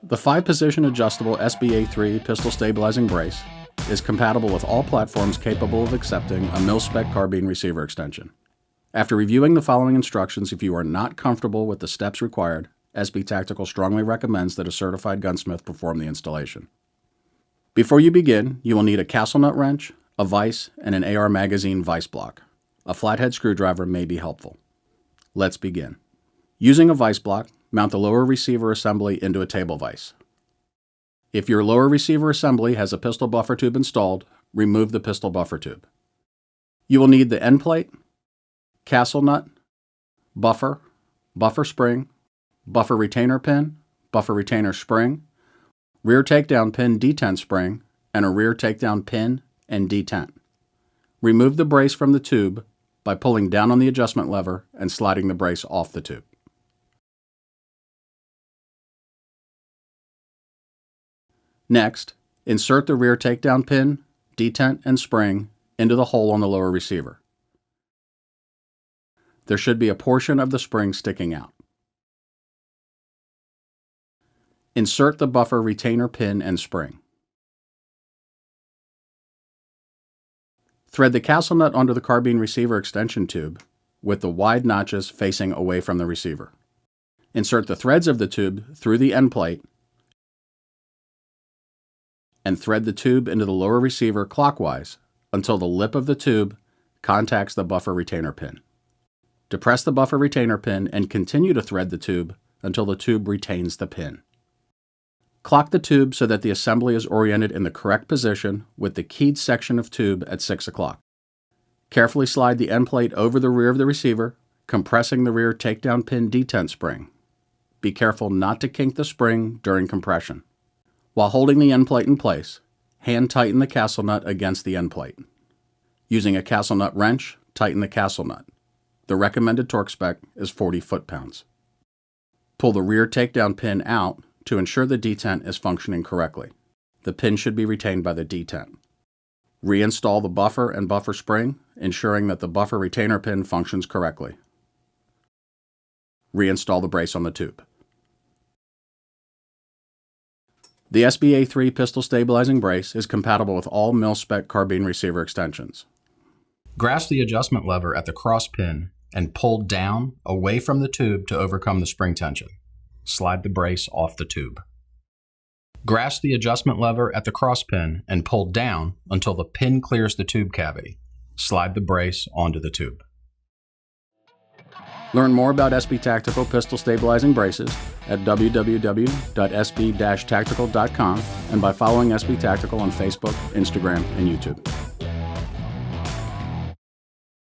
The 5-position adjustable SBA3 Pistol Stabilizing Brace is compatible with all platforms capable of accepting a MIL-SPEC carbine receiver extension. After reviewing the following instructions, if you are not comfortable with the steps required, SB Tactical strongly recommends that a certified gunsmith perform the installation. Before you begin, you will need a castle nut wrench, a vise, and an AR magazine vise block. A flathead screwdriver may be helpful. Let's begin. Using a vise block, mount the lower receiver assembly into a table vise. If your lower receiver assembly has a pistol buffer tube installed, remove the pistol buffer tube. You will need the end plate, castle nut, buffer, buffer spring, buffer retainer pin, buffer retainer spring, rear takedown pin detent spring, and a rear takedown pin and detent. Remove the brace from the tube by pulling down on the adjustment lever and sliding the brace off the tube. Next, insert the rear takedown pin, detent, and spring into the hole on the lower receiver. There should be a portion of the spring sticking out. Insert the buffer retainer pin and spring. Thread the castle nut onto the carbine receiver extension tube with the wide notches facing away from the receiver. Insert the threads of the tube through the end plate and thread the tube into the lower receiver clockwise until the lip of the tube contacts the buffer retainer pin. Depress the buffer retainer pin and continue to thread the tube until the tube retains the pin. Clock the tube so that the assembly is oriented in the correct position with the keyed section of tube at 6 o'clock. Carefully slide the end plate over the rear of the receiver, compressing the rear takedown pin detent spring. Be careful not to kink the spring during compression. While holding the end plate in place, hand tighten the castle nut against the end plate. Using a castle nut wrench, tighten the castle nut. The recommended torque spec is 40 foot-pounds. Pull the rear takedown pin out to ensure the detent is functioning correctly. The pin should be retained by the detent. Reinstall the buffer and buffer spring, ensuring that the buffer retainer pin functions correctly. Reinstall the brace on the tube. The SBA3 Pistol Stabilizing Brace is compatible with all MIL-SPEC carbine receiver extensions. Grasp the adjustment lever at the cross pin and pull down away from the tube to overcome the spring tension. Slide the brace off the tube. Grasp the adjustment lever at the cross pin and pull down until the pin clears the tube cavity. Slide the brace onto the tube. Learn more about SB Tactical Pistol Stabilizing Braces at www.sb-tactical.com and by following SB Tactical on Facebook, Instagram, and YouTube.